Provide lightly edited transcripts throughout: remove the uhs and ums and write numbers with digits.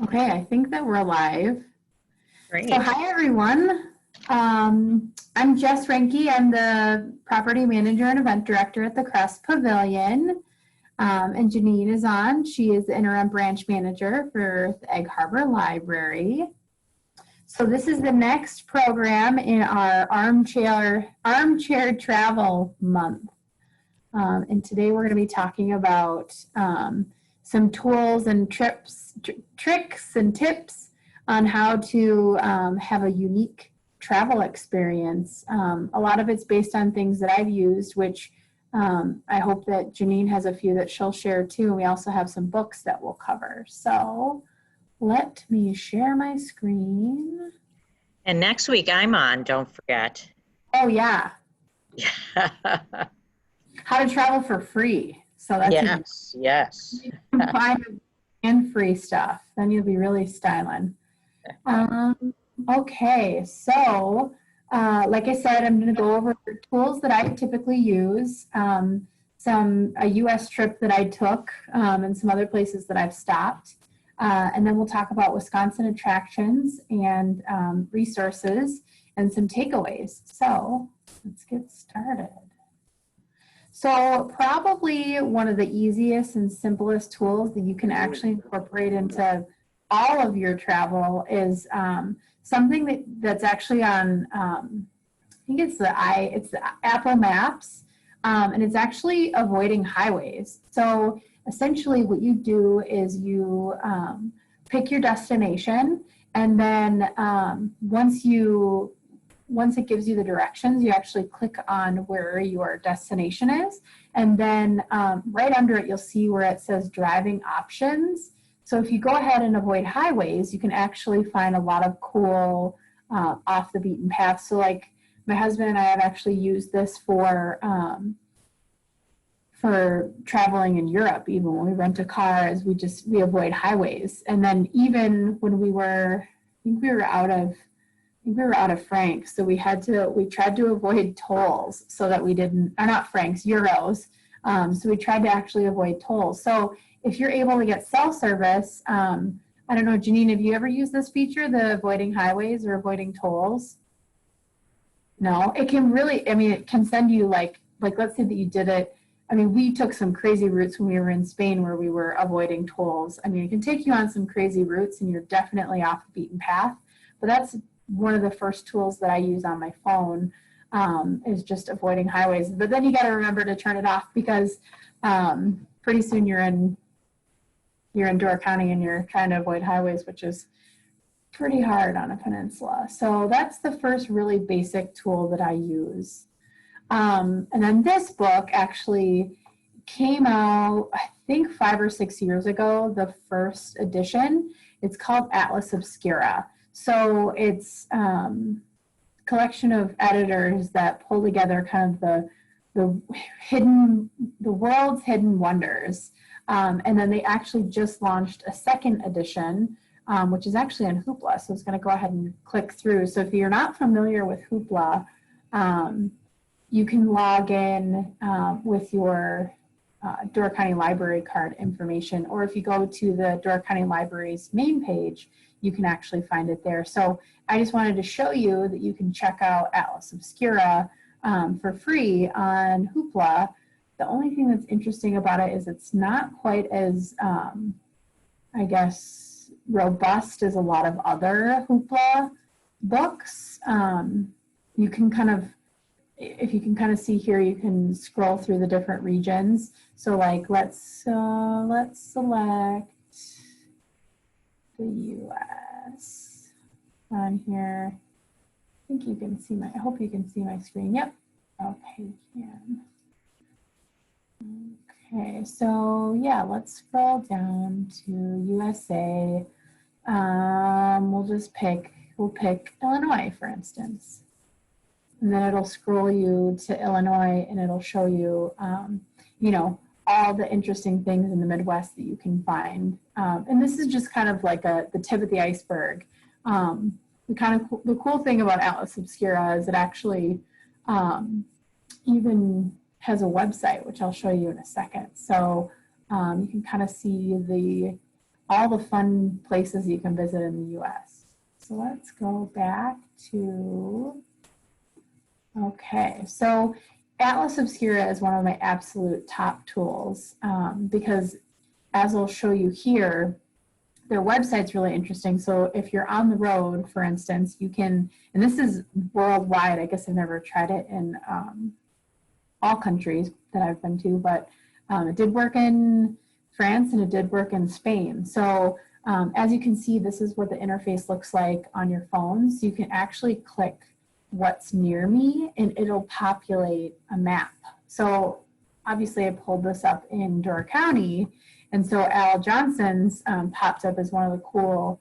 Okay, I think that we're live. Great. So hi everyone. I'm Jess Renke. I'm the property manager and event director at the Crest Pavilion. And Janine is on. She is the interim branch manager for the Egg Harbor Library. So this is the next program in our armchair travel month. And today we're going to be talking about some tools and tricks and tips on how to have a unique travel experience. A lot of it's based on things that I've used, which I hope that Janine has a few that she'll share too. And we also have some books that we'll cover. So let me share my screen. And next week I'm on, don't forget. Oh yeah. How to travel for free. So that's yes. You can find and free stuff. Then you'll be really styling. Okay, so like I said, I'm going to go over tools that I typically use, a U.S. trip that I took, and some other places that I've stopped. And then we'll talk about Wisconsin attractions and resources and some takeaways. So let's get started. So probably one of the easiest and simplest tools that you can actually incorporate into all of your travel is something that's actually on, I think it's the Apple Maps, and it's actually avoiding highways. So essentially what you do is you pick your destination, and then once it gives you the directions, you actually click on where your destination is. And then right under it, you'll see where it says driving options. So if you go ahead and avoid highways, you can actually find a lot of cool off the beaten paths. So like my husband and I have actually used this for traveling in Europe. Even when we rent a car, as we avoid highways. And then even when we were out of francs, so we tried to avoid tolls so that we didn't, or not francs, euros. So we tried to actually avoid tolls. So if you're able to get self-service, I don't know, Janine, have you ever used this feature, the avoiding highways or avoiding tolls? No, it can really, it can send you like let's say that you did it. We took some crazy routes when we were in Spain where we were avoiding tolls. It can take you on some crazy routes and you're definitely off the beaten path, but that's one of the first tools that I use on my phone, is just avoiding highways. But then you got to remember to turn it off because pretty soon you're in Door County and you're trying to avoid highways, which is pretty hard on a peninsula. So that's the first really basic tool that I use. And then this book actually came out, I think 5 or 6 years ago, the first edition. It's called Atlas Obscura. So it's a collection of editors that pull together kind of the world's hidden wonders. And then they actually just launched a second edition, which is actually on Hoopla. So I was going to go ahead and click through. So if you're not familiar with Hoopla, you can log in with your Door County Library card information, or if you go to the Door County Library's main page, you can actually find it there. So I just wanted to show you that you can check out Atlas Obscura for free on Hoopla. The only thing that's interesting about it is it's not quite as, I guess, robust as a lot of other Hoopla books. You can kind of, if you can kind of see here, you can scroll through the different regions. So like, let's select the U.S. on here. I think you can see I hope you can see my screen. Yep. Okay, you can. Okay, so yeah, let's scroll down to USA. We'll pick Illinois, for instance. And then it'll scroll you to Illinois and it'll show you, all the interesting things in the Midwest that you can find. And this is just kind of like the tip of the iceberg. The cool thing about Atlas Obscura is it actually even has a website, which I'll show you in a second. So you can kind of see all the fun places you can visit in the US. So let's go back to, okay, so Atlas Obscura is one of my absolute top tools because as I'll show you here, their website's really interesting. So if you're on the road, for instance, you can, and this is worldwide, I guess I've never tried it in all countries that I've been to, but it did work in France and it did work in Spain. So as you can see, this is what the interface looks like on your phone. So you can actually click what's near me and it'll populate a map. So obviously I pulled this up in Door County, and so Al Johnson's popped up as one of the cool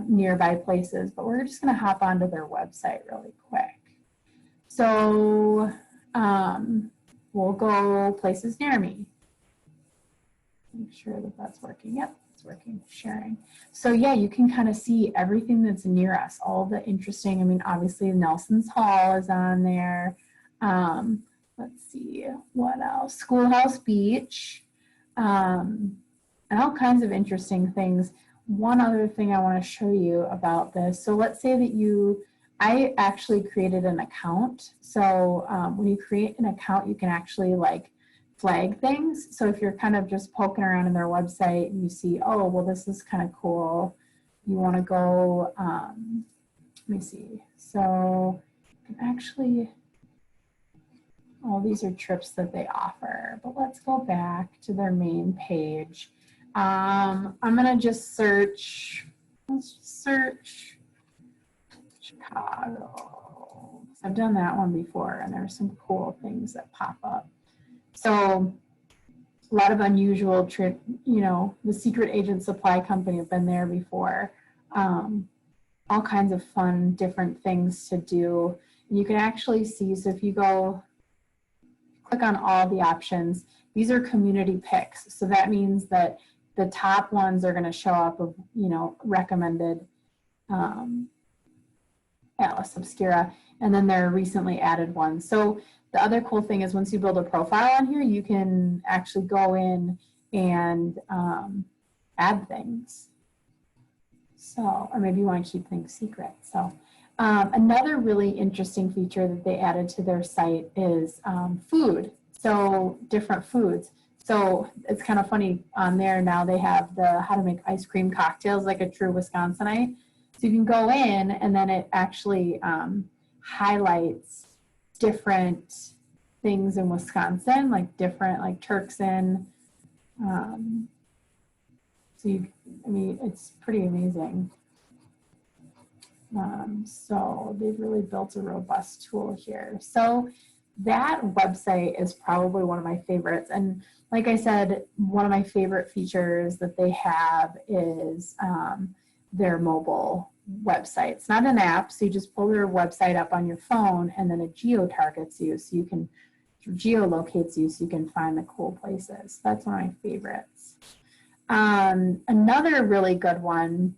nearby places, but we're just gonna hop onto their website really quick. So we'll go places near me. Make sure that that's working. Yep, it's working, sharing. So yeah, you can kind of see everything that's near us, all the interesting, I mean, obviously Nelson's Hall is on there. Let's see, what else? Schoolhouse Beach, and all kinds of interesting things. One other thing I want to show you about this. So let's say that I actually created an account. So when you create an account, you can actually like flag things. So if you're kind of just poking around in their website and you see, oh, well, this is kind of cool. You want to go, let me see. So you can actually, oh, these are trips that they offer, but let's go back to their main page. I'm gonna just search, let's just search Chicago. I've done that one before and there's some cool things that pop up. So a lot of unusual trip, you know, the Secret Agent Supply Company, have been there before. All kinds of fun, different things to do. And you can actually see, so if you go, click on all the options, these are community picks. So that means that the top ones are going to show up of, you know, recommended Atlas Obscura, and then there are recently added ones. So the other cool thing is once you build a profile on here, you can actually go in and add things. So, or maybe you want to keep things secret. So another really interesting feature that they added to their site is food. So different foods. So it's kind of funny on there now they have the how to make ice cream cocktails like a true Wisconsinite. So you can go in and then it actually highlights different things in Wisconsin, like different, like Turkson. So you, I mean, it's pretty amazing. So they've really built a robust tool here. So that website is probably one of my favorites. And like I said, one of my favorite features that they have is their mobile website. It's not an app, so you just pull their website up on your phone and then it geo-targets you, so you can, geolocates you so you can find the cool places. That's one of my favorites. Another really good one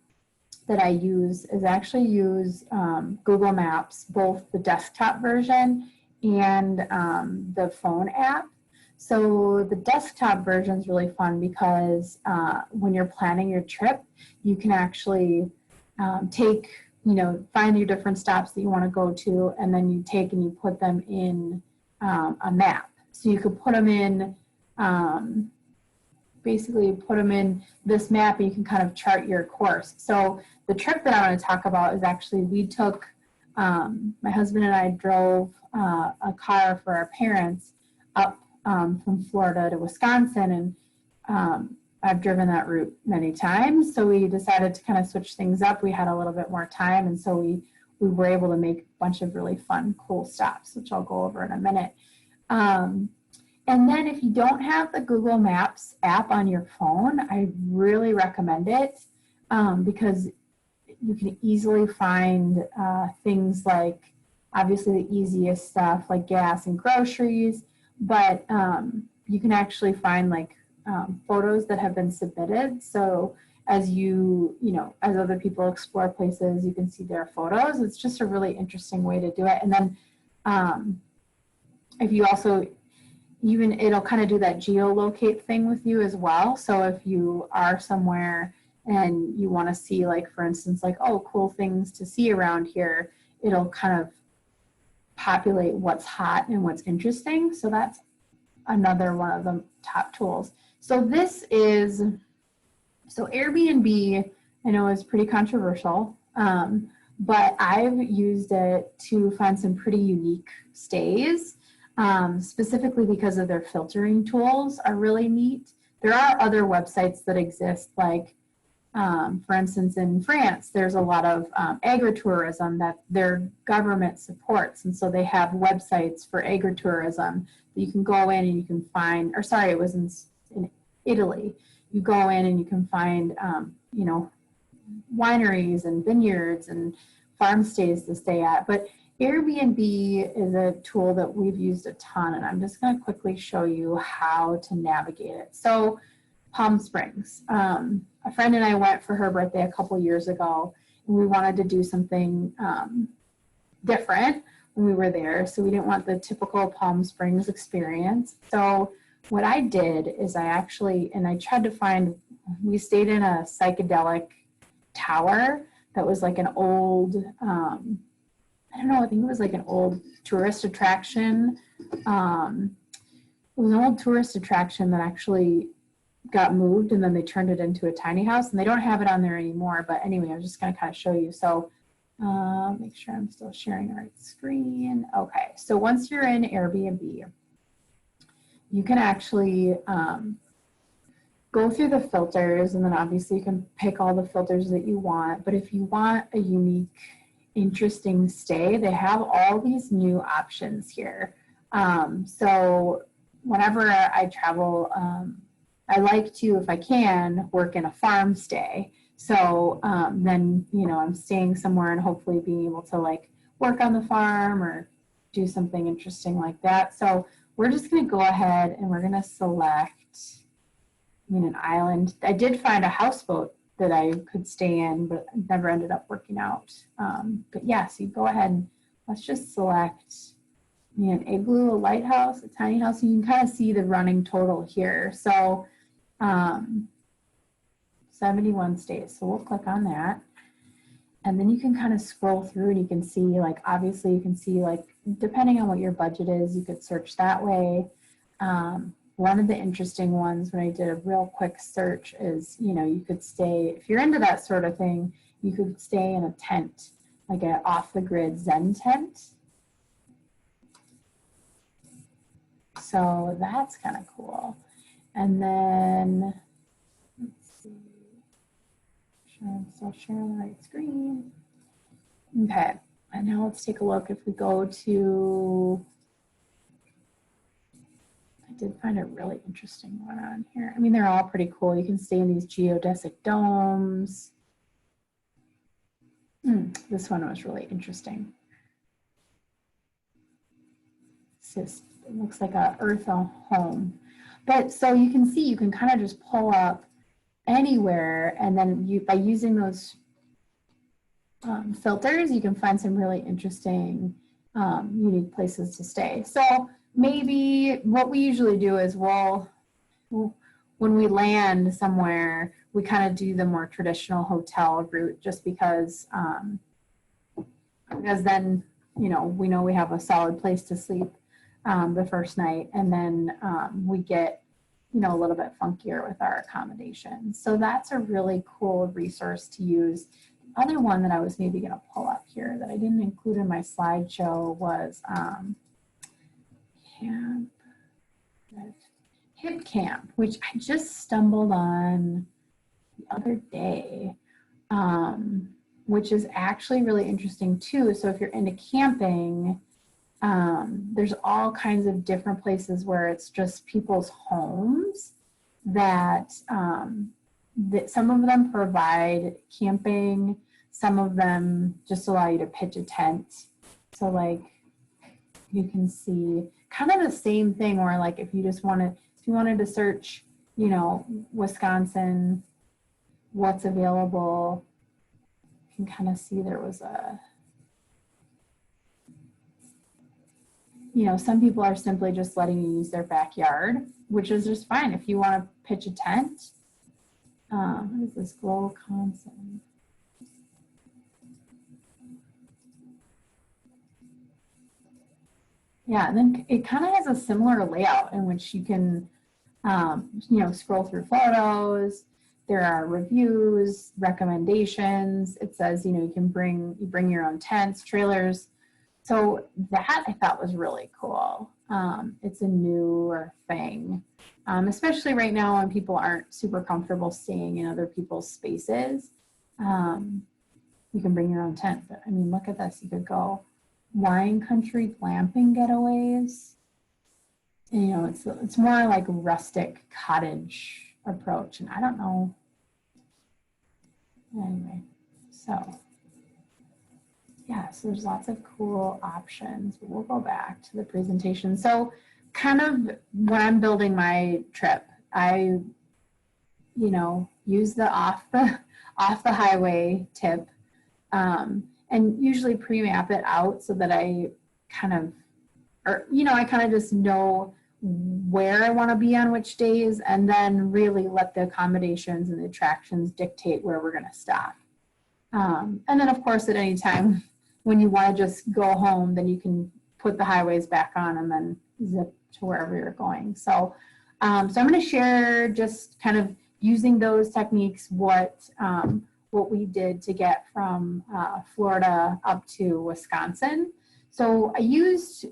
that I use is actually use Google Maps, both the desktop version and the phone app. So the desktop version is really fun because when you're planning your trip, you can actually take, you know, find your different stops that you want to go to, and then you take and you put them in a map. So you could put them in, basically put them in this map and you can kind of chart your course. So the trip that I want to talk about is actually, we took, my husband and I drove a car for our parents up from Florida to Wisconsin, and I've driven that route many times. So we decided to kind of switch things up. We had a little bit more time, and so we were able to make a bunch of really fun, cool stops, which I'll go over in a minute. And then if you don't have the Google Maps app on your phone, I really recommend it because you can easily find things like, obviously the easiest stuff like gas and groceries, but you can actually find like photos that have been submitted. So as you know, as other people explore places, you can see their photos. It's just a really interesting way to do it. And then if you also, even it'll kind of do that geolocate thing with you as well. So if you are somewhere and you want to see, like, for instance, like, oh, cool things to see around here, it'll kind of populate what's hot and what's interesting. So that's another one of the top tools. So Airbnb, I know, is pretty controversial, but I've used it to find some pretty unique stays, specifically because of their filtering tools are really neat. There are other websites that exist, like, for instance, in France, there's a lot of agritourism that their government supports. And so they have websites for agritourism that you can go in and you can find, or sorry, it was in Italy. You go in and you can find, wineries and vineyards and farm stays to stay at. But Airbnb is a tool that we've used a ton, and I'm just going to quickly show you how to navigate it. So Palm Springs, a friend and I went for her birthday a couple years ago, and we wanted to do something different when we were there. So we didn't want the typical Palm Springs experience. So what I did is I tried to find, we stayed in a psychedelic tower that was like an old, I think it was like an old tourist attraction. It was an old tourist attraction that actually got moved, and then they turned it into a tiny house, and they don't have it on there anymore. But anyway, I'm just going to kind of show you. So make sure I'm still sharing the right screen. Okay, so once you're in Airbnb, you can actually go through the filters, and then obviously you can pick all the filters that you want. But if you want a unique, interesting stay, they have all these new options here. So whenever I travel, I like to, if I can, work in a farm stay. So then, I'm staying somewhere and hopefully being able to, like, work on the farm or do something interesting like that. So we're just going to go ahead and we're going to select, an island. I did find a houseboat that I could stay in, but never ended up working out. But yeah, so you go ahead and let's just select an igloo, a lighthouse, a tiny house. You can kind of see the running total here. So 71 stays. So we'll click on that. And then you can kind of scroll through and you can see, like, obviously you can see, like, depending on what your budget is, you could search that way. One of the interesting ones when I did a real quick search is, you could stay, if you're into that sort of thing, you could stay in a tent, like an off-the-grid Zen tent. So that's kind of cool. And then, let's see, I'm still sharing the right screen. Okay, and now let's take a look. If we go to, I did find a really interesting one on here. I mean, they're all pretty cool. You can stay in these geodesic domes. This one was really interesting. It looks like a earth home. But so you can see, you can kind of just pull up anywhere, and then by using those filters, you can find some really interesting, unique places to stay. So maybe what we usually do is when we land somewhere, we kind of do the more traditional hotel route, just because then, we know we have a solid place to sleep the first night, and then we get, a little bit funkier with our accommodations. So that's a really cool resource to use. The other one that I was maybe going to pull up here that I didn't include in my slideshow was Hip Camp, which I just stumbled on the other day, which is actually really interesting too. So if you're into camping, there's all kinds of different places where it's just people's homes that some of them provide camping, some of them just allow you to pitch a tent. So, like, you can see kind of the same thing where, like, if you wanted to search, Wisconsin, what's available, you can kind of see there was some people are simply just letting you use their backyard, which is just fine. If you want to pitch a tent, What is this? Glow Constant. Yeah, and then it kind of has a similar layout in which you can, scroll through photos. There are reviews, recommendations. It says, you can bring your own tents, trailers. So that I thought was really cool. It's a newer thing, especially right now when people aren't super comfortable staying in other people's spaces. You can bring your own tent. But I mean, look at this. You could go wine country glamping getaways. And, it's more like rustic cottage approach, and I don't know. Anyway, so yeah, so there's lots of cool options, but we'll go back to the presentation. So kind of when I'm building my trip, I, use the off the highway tip, and usually pre-map it out so that I kind of just know where I want to be on which days, and then really let the accommodations and the attractions dictate where we're going to stop. And then of course at any time when you want to just go home, then you can put the highways back on and then zip to wherever you're going. So, I'm going to share just kind of using those techniques, what we did to get from Florida up to Wisconsin. So I used,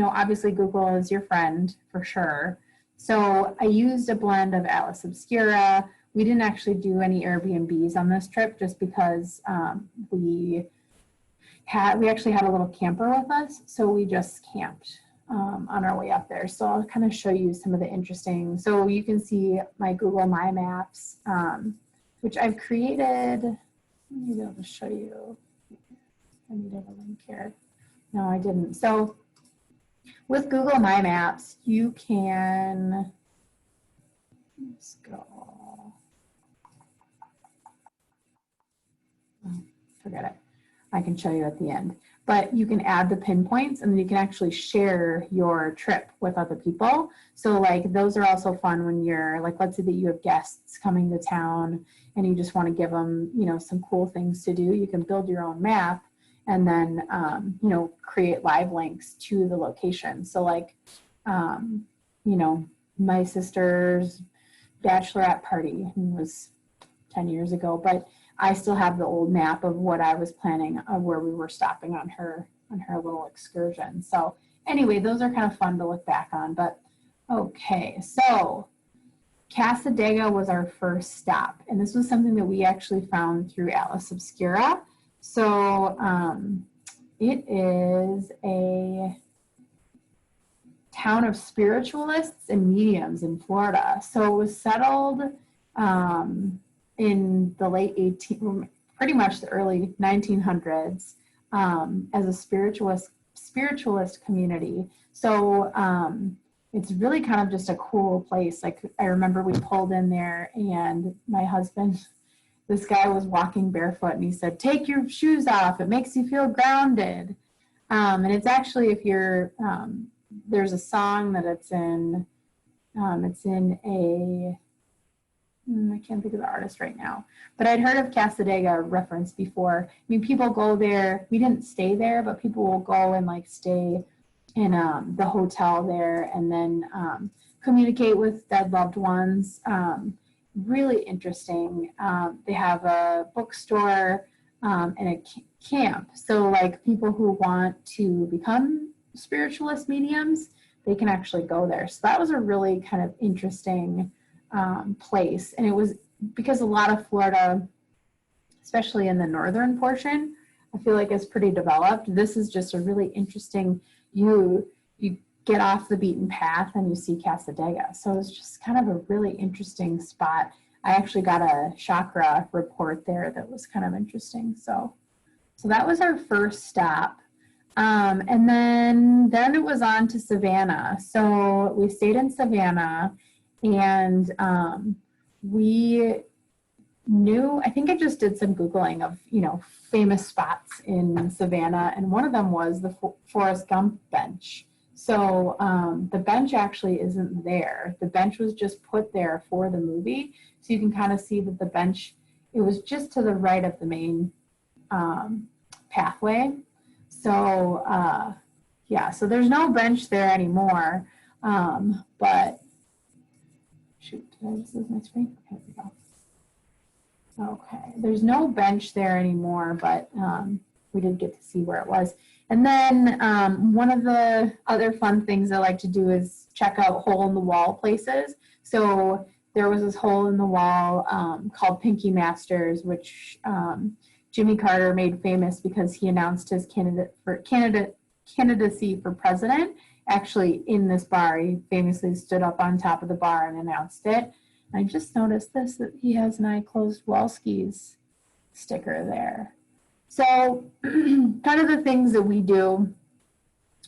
obviously Google is your friend for sure. So I used a blend of Atlas Obscura. We didn't actually do any Airbnbs on this trip just because we actually had a little camper with us. So we just camped on our way up there. So I'll kind of show you some of the interesting, so you can see my Google My Maps, which I've created. Maybe I'll just show you. I needed a link here. No, I didn't. So with Google My Maps, you can, let's go. Oh, forget it. I can show you at the end. But you can add the pinpoints, and then you can actually share your trip with other people. So like those are also fun when you're like, let's say that you have guests coming to town and you just want to give them, some cool things to do. You can build your own map and then, create live links to the location. So like, my sister's bachelorette party was 10 years ago, but I still have the old map of what I was planning of where we were stopping on her little excursion. So anyway, those are kind of fun to look back on. But okay, so Cassadaga was our first stop, and this was something that we actually found through Atlas Obscura. So it is a town of spiritualists and mediums in Florida. So it was settled in the late pretty much the early 1900s as a spiritualist community. So it's really kind of just a cool place. Like I remember we pulled in there and my husband, this guy was walking barefoot and he said, "Take your shoes off. It makes you feel grounded." And it's actually, if you're, there's a song that it's in a, I can't think of the artist right now, but I'd heard of Cassadaga reference before. I mean, people go there. We didn't stay there, but people will go and like stay in the hotel there and then communicate with dead loved ones. Really interesting. They have a bookstore and a camp. So like people who want to become spiritualist mediums, they can actually go there. So that was a really kind of interesting place. And it was because a lot of Florida, especially in the northern portion, I feel like it's pretty developed. This is just a really interesting, you get off the beaten path and you see Cassadaga. So it's just kind of a really interesting spot. I actually got a chakra report there that was kind of interesting. So that was our first stop. And then it was on to Savannah. So we stayed in Savannah and we knew, I think I just did some Googling of, famous spots in Savannah. And one of them was the Forrest Gump bench. So the bench actually isn't there. The bench was just put there for the movie. So you can kind of see that the bench, it was just to the right of the main pathway. So yeah, so there's no bench there anymore. But shoot, did I just lose my screen? Okay, there we go. Okay, there's no bench there anymore, but we did get to see where it was. And then one of the other fun things I like to do is check out hole-in-the-wall places. So there was this hole in the wall called Pinky Masters, which Jimmy Carter made famous because he announced his candidacy for president. Actually, in this bar, he famously stood up on top of the bar and announced it. I just noticed this, that he has an I Closed Walski's sticker there. So kind of the things that we do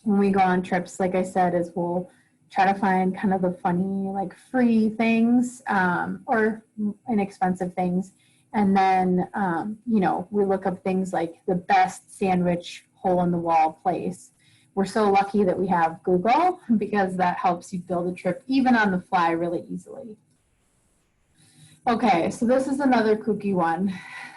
when we go on trips, like I said, is we'll try to find kind of the funny, like free things or inexpensive things. And then, you know, we look up things like the best sandwich hole in the wall place. We're so lucky that we have Google because that helps you build a trip even on the fly really easily. Okay, so this is another kooky one.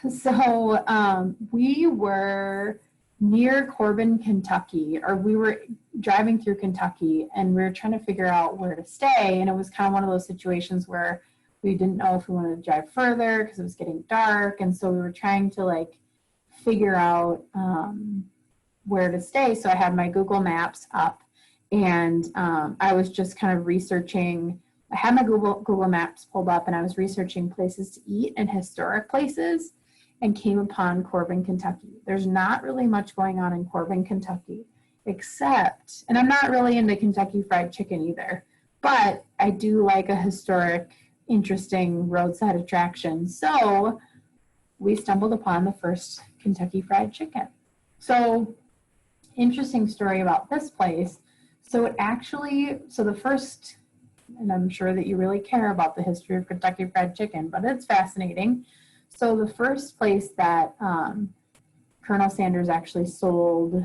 So we were near Corbin, Kentucky, or we were driving through Kentucky and we were trying to figure out where to stay. And it was kind of one of those situations where we didn't know if we wanted to drive further because it was getting dark. And so we were trying to like figure out where to stay. So I had my Google Maps up and I was just kind of researching. I had my Google Maps pulled up and I was researching places to eat and historic places and came upon Corbin, Kentucky. There's not really much going on in Corbin, Kentucky, except, and I'm not really into Kentucky Fried Chicken either, but I do like a historic, interesting roadside attraction. So we stumbled upon the first Kentucky Fried Chicken. So interesting story about this place. So it actually, so the first, and I'm sure that you really care about the history of Kentucky Fried Chicken, but it's fascinating. So the first place that Colonel Sanders actually sold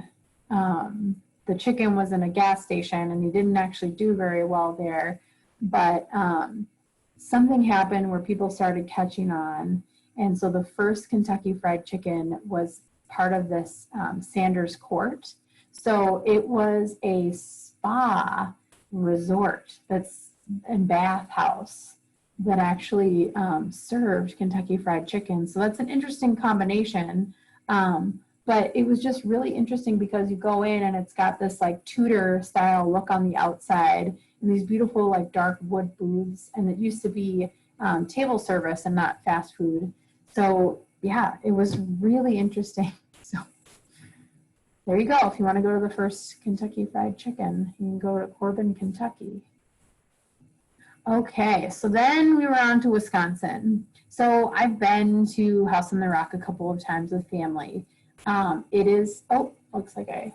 the chicken was in a gas station, and he didn't actually do very well there. But something happened where people started catching on, and so the first Kentucky Fried Chicken was part of this Sanders Court. So it was a spa resort that's and bathhouse that actually served Kentucky Fried Chicken. So that's an interesting combination. But it was just really interesting because you go in and it's got this like Tudor style look on the outside and these beautiful like dark wood booths. And it used to be table service and not fast food. So yeah, it was really interesting. So there you go. If you want to go to the first Kentucky Fried Chicken, you can go to Corbin, Kentucky. Okay, so then we were on to Wisconsin. So I've been to House on the Rock a couple of times with family. It is, oh, looks like I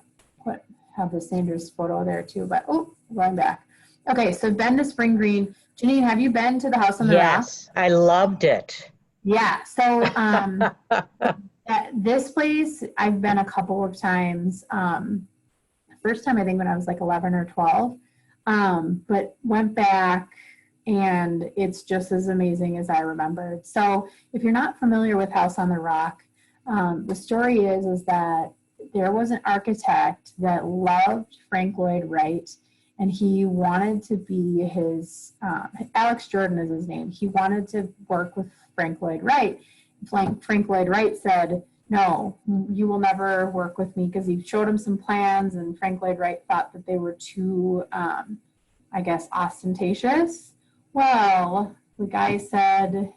have the Sanders photo there too, but going back. Okay, so been to Spring Green. Janine, have you been to the House on the Rock? Yes, I loved it. Yeah, so this place I've been a couple of times. First time I think when I was like 11 or 12, but went back and it's just as amazing as I remembered. So if you're not familiar with House on the Rock, the story is that there was an architect that loved Frank Lloyd Wright, and he wanted to be his, Alex Jordan is his name. He wanted to work with Frank Lloyd Wright. Frank Lloyd Wright said, no, you will never work with me, because he showed him some plans and Frank Lloyd Wright thought that they were too, I guess, ostentatious. Well, the guy said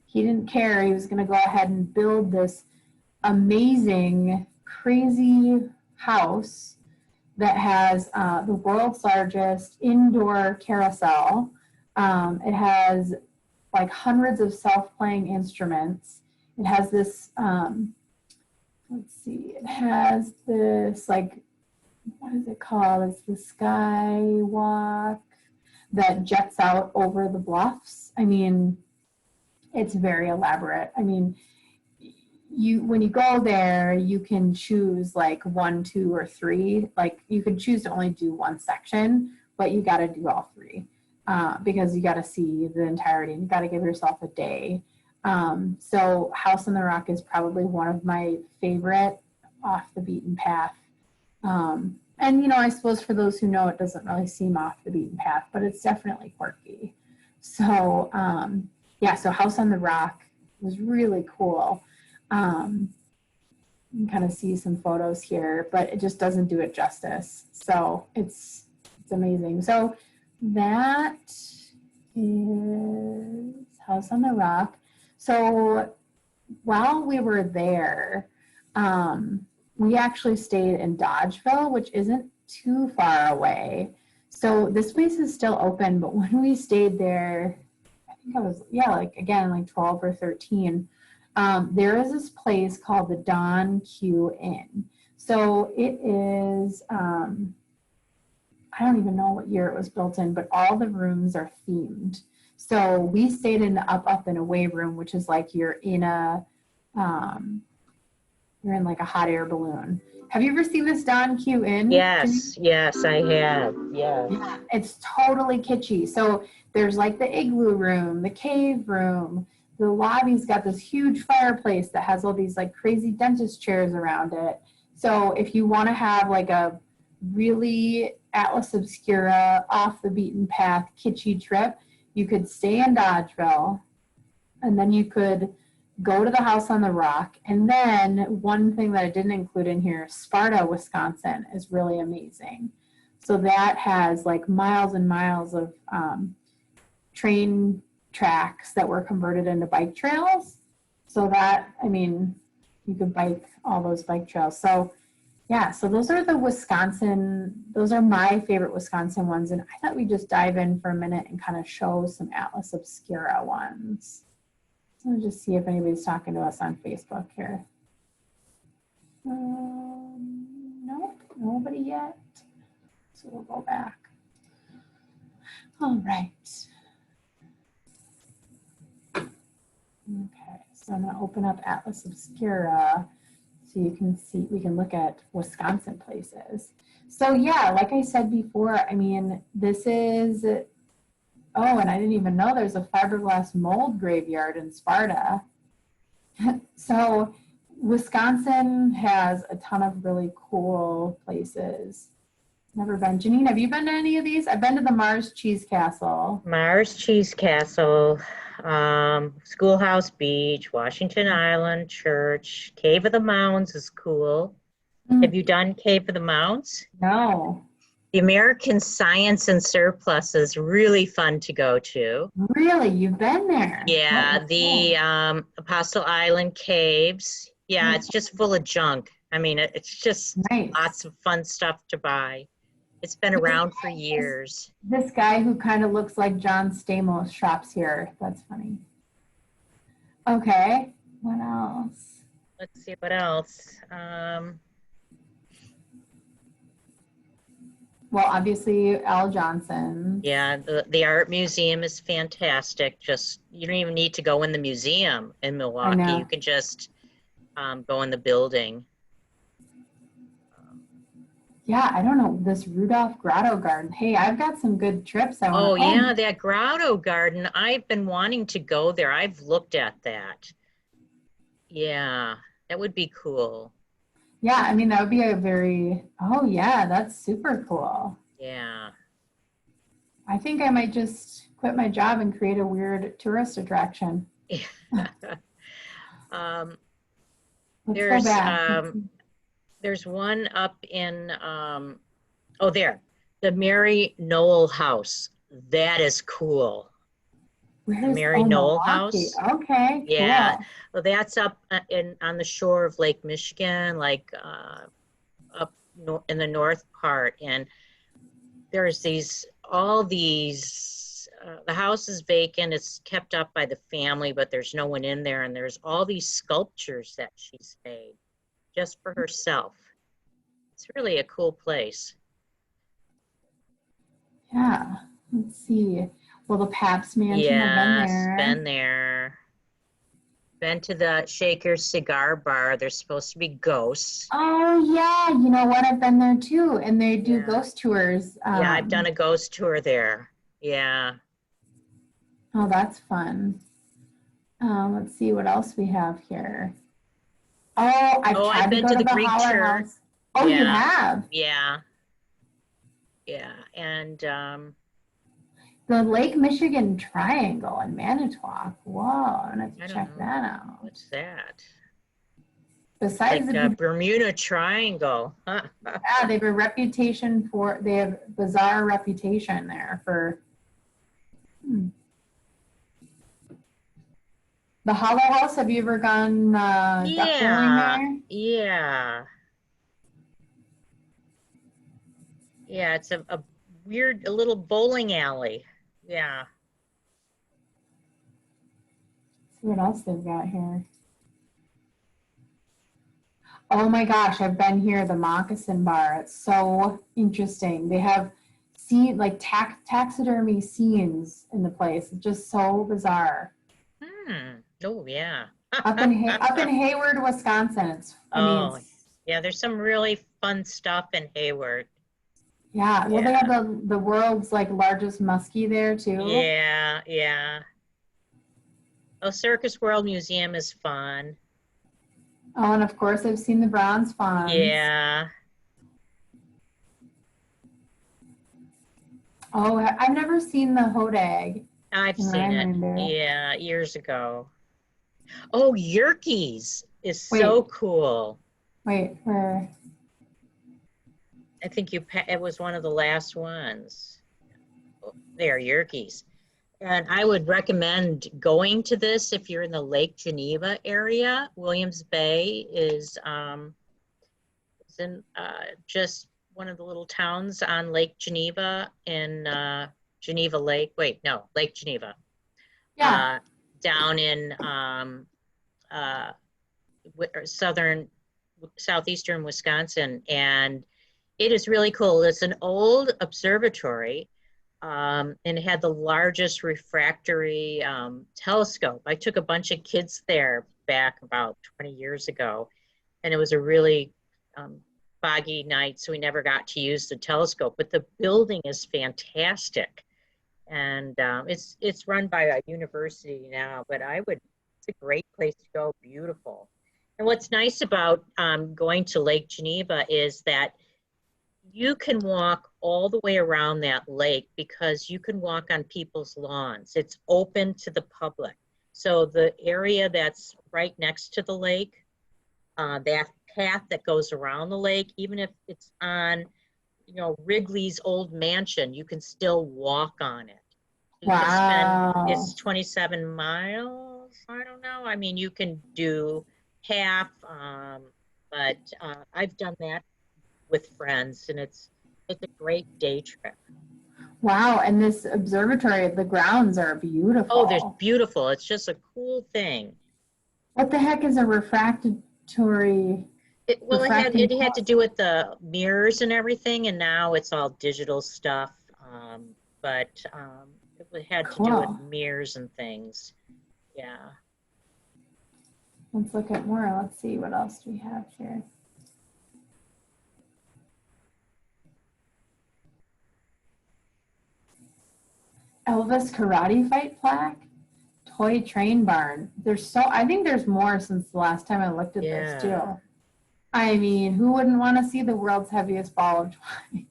he didn't care. He was going to go ahead and build this amazing, crazy house that has the world's largest indoor carousel. It has like hundreds of self-playing instruments. It has this, let's see, it has this like, what is it called? It's the skywalk that jets out over the bluffs. I mean, it's very elaborate. I mean, when you go there, you can choose like 1, 2, or 3. Like you can choose to only do one section, but you got to do all 3 because you got to see the entirety and you got to give yourself a day. So House on the Rock is probably one of my favorite off the beaten path. And, you know, I suppose for those who know, it doesn't really seem off the beaten path, but it's definitely quirky. So, yeah, so House on the Rock was really cool. You can kind of see some photos here, but it just doesn't do it justice. So it's amazing. So that is House on the Rock. So while we were there, we actually stayed in Dodgeville, which isn't too far away. So this place is still open, but when we stayed there, I think I was, like 12 or 13, there is this place called the Don Q Inn. So it is, I don't even know what year it was built in, but all the rooms are themed. So we stayed in the up and away room, which is like you're in like a hot air balloon. Have you ever seen this Don Q Inn? Yes, yes, I have. Yes. Yeah, it's totally kitschy. So there's like the igloo room, the cave room. The lobby's got this huge fireplace that has all these like crazy dentist chairs around it. So if you want to have like a really Atlas Obscura, off the beaten path, kitschy trip, you could stay in Dodgeville, and then you could go to the House on the Rock. And then one thing that I didn't include in here, Sparta, Wisconsin is really amazing. So that has like miles and miles of train tracks that were converted into bike trails. So that, I mean, you could bike all those bike trails. So yeah, so those are those are my favorite Wisconsin ones. And I thought we'd just dive in for a minute and kind of show some Atlas Obscura ones. Let me just see if anybody's talking to us on Facebook here. Nope, nobody yet. So we'll go back. All right. Okay, so I'm going to open up Atlas Obscura so you can see, we can look at Wisconsin places. So yeah, like I said before, I mean, this is, oh, and I didn't even know there's a fiberglass mold graveyard in Sparta. So Wisconsin has a ton of really cool places. Never been. Janine, have you been to any of these? I've been to the Mars Cheese Castle. Mars Cheese Castle, Schoolhouse Beach, Washington Island Church, Cave of the Mounds is cool. Have you done Cave of the Mounds? No. The American Science and Surplus is really fun to go to. Really? You've been there? Yeah, the Apostle Island Caves. Yeah, it's just full of junk. I mean, it's just lots of fun stuff to buy. It's been around for years. This guy who kind of looks like John Stamos shops here. That's funny. Okay, what else? Let's see what else. Well, obviously, Al Johnson. Yeah, the art museum is fantastic. Just, you don't even need to go in the museum in Milwaukee. You can just go in the building. Yeah, I don't know, this Rudolph Grotto Garden. Hey, I've got some good trips. Yeah, that Grotto Garden. I've been wanting to go there. I've looked at that. Yeah, that would be cool. Yeah, I mean, that would be oh yeah, that's super cool. Yeah. I think I might just quit my job and create a weird tourist attraction. There's one up in, the Mary Knoll House. That is cool. Where's Mary Knoll House? Okay, yeah. Cool. Well, that's up on the shore of Lake Michigan, like up in the north part. And there's all these, the house is vacant. It's kept up by the family, but there's no one in there. And there's all these sculptures that she's made just for herself. It's really a cool place. Yeah, let's see. Well, the Pabst Mansion, I've been there. Been there. been to the Shaker Cigar Bar. There's supposed to be ghosts. Oh yeah, you know what? I've been there too, and they do Yeah. ghost tours. Yeah, I've done a ghost tour there. Yeah. Oh, that's fun. Let's see what else we have here. Oh, I've Oh, I've tried to been go to to the the Greek Holler church. House. Oh, you Yeah. have? Yeah. Yeah. And The Lake Michigan Triangle in Manitowoc. Whoa, I'm gonna have I to don't check know. that out. What's that? Besides Like the beauty, Bermuda Triangle. yeah, they have a reputation for, they have bizarre reputation there for the Hollow House. Have you ever gone duck bowling Yeah. there? Yeah. Yeah. It's a weird, a little bowling alley. Yeah. Let's see what else they've got here. Oh my gosh, I've been here, the Moccasin Bar. It's so interesting. They have like taxidermy scenes in the place. It's just so bizarre. Hmm. Oh, yeah. Up in Hayward, Wisconsin. Oh, yeah. There's some really fun stuff in Hayward. Yeah. Well, they Yeah. have the world's like largest muskie there too. Yeah. Yeah. Oh, Circus World Museum is fun. Oh, and of course, I've seen the bronze fawns. Yeah. Oh, I've never seen the hodag I've in seen it. Rhinelander. Yeah, years ago. Oh, Yerkes is so Wait, cool. where? I think it was one of the last ones. Oh, there, Yerkes. And I would recommend going to this if you're in the Lake Geneva area. Williams Bay is in just one of the little towns on Lake Geneva in Geneva Lake. Wait, no, Lake Geneva. Yeah. Down in uh, southeastern Wisconsin. And it is really cool. It's an old observatory and it had the largest refractory telescope. I took a bunch of kids there back about 20 years ago, and it was a really foggy night, so we never got to use the telescope. But the building is fantastic, and it's run by a university now. But it's a great place to go. Beautiful. And what's nice about going to Lake Geneva is that you can walk all the way around that lake because you can walk on people's lawns. It's open to the public. So the area that's right next to the lake, that path that goes around the lake, even if it's on, Wrigley's old mansion, you can still walk on it. You can Wow. it's 27 miles. I don't know. I mean, you can do half, but I've done that with friends, and it's a great day trip. Wow. And this observatory, the grounds are Oh, there's beautiful. beautiful. It's just a cool thing. What the heck is a refractory Well, refracting it had to telescope? do with the mirrors and everything, and now it's all digital stuff. But it had to do with Cool. mirrors and things. Yeah. Let's look at more. Let's see what else do we have here. Elvis karate fight plaque, toy train barn. I think there's more since the last time I looked at this Yeah. too. I mean, who wouldn't want to see the world's heaviest ball of twine?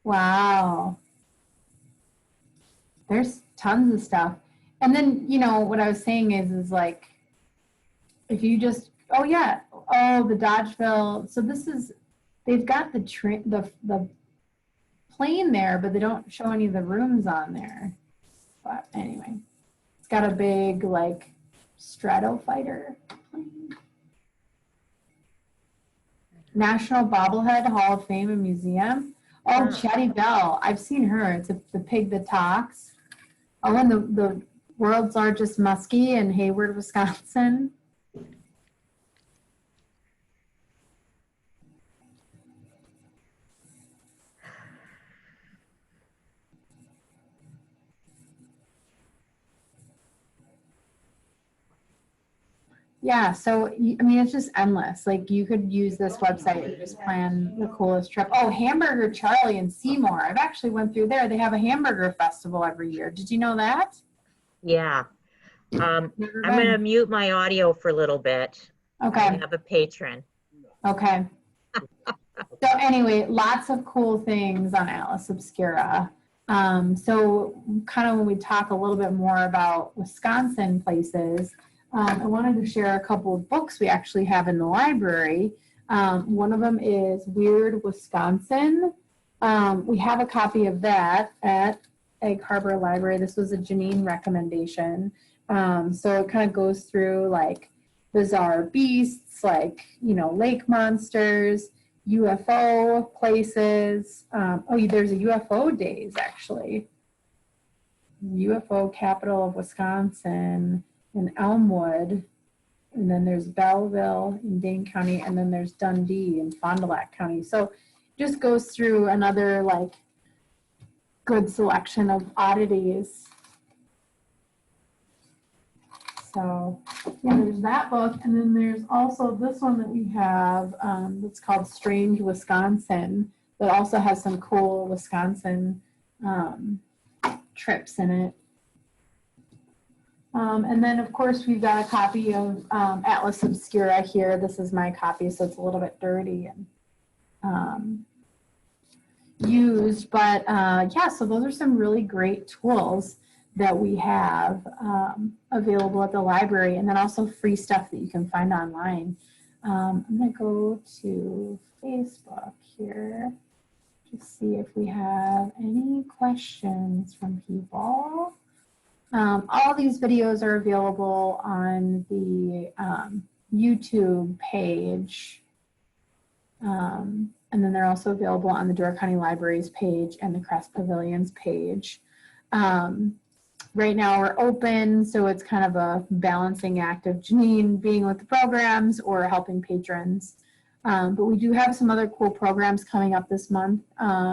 Wow. There's tons of stuff. And then, what I was saying is like, if you just, oh yeah, oh, the Dodgeville. So they've got the plane there, but they don't show any of the rooms on there. But anyway, it's got a big like Stratofighter plane. National Bobblehead Hall of Fame and Museum. Oh, Huh. Chatty Bell. I've seen her. It's the pig that talks. Oh, and the world's largest muskie in Hayward, Wisconsin. Yeah, so I mean, it's just endless. Like you could use this website and just plan the coolest trip. Oh, Hamburger Charlie in Seymour. I've actually went through there. They have a hamburger festival every year. Did you know that? Yeah. Never I'm going to been. mute my audio for a little bit. I Okay. have a patron. Okay. So anyway, lots of cool things on Atlas Obscura. So kind of when we talk a little bit more about Wisconsin places, I wanted to share a couple of books we actually have in the library. One of them is Weird Wisconsin. We have a copy of that at Egg Harbor Library. This was a Janine recommendation. So it kind of goes through like bizarre beasts, like, you know, lake monsters, UFO places. Oh, there's a UFO days actually. UFO capital of Wisconsin in Elmwood. And then there's Belleville in Dane County. And then there's Dundee in Fond du Lac County. So just goes through another like good selection of oddities. So yeah, there's that book, and then there's also this one that we have that's called Strange Wisconsin, that also has some cool Wisconsin trips in it. And then of course we've got a copy of Atlas Obscura here. This is my copy, so it's a little bit dirty and used, but yeah, so those are some really great tools that we have available at the library, and then also free stuff that you can find online. I'm going to go to Facebook here to see if we have any questions from people. All these videos are available on the YouTube page. And then they're also available on the Door County Libraries page and the Crest Pavilions page. Right now we're open, so it's kind of a balancing act of Janine being with the programs or helping patrons. But we do have some other cool programs coming up this month.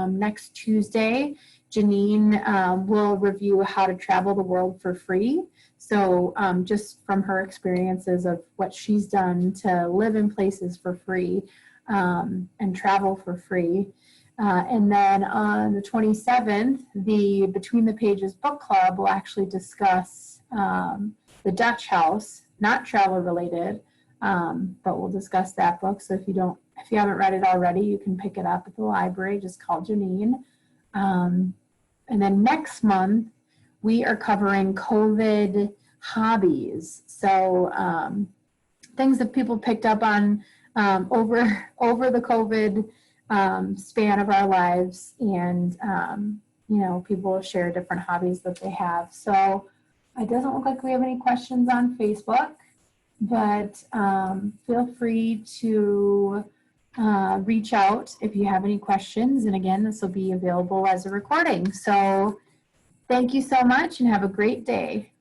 Next Tuesday, Janine will review how to travel the world for free. So just from her experiences of what she's done to live in places for free and travel for free. And then on the 27th, the Between the Pages Book Club will actually discuss The Dutch House, not travel related, but we'll discuss that book. So if you haven't read it already, you can pick it up at the library. Just call Janine. And then next month, we are covering COVID hobbies. So things that people picked up on over the COVID span of our lives, and you know, people share different hobbies that they have. So it doesn't look like we have any questions on Facebook, but feel free to reach out if you have any questions. And again, this will be available as a recording. So thank you so much and have a great day.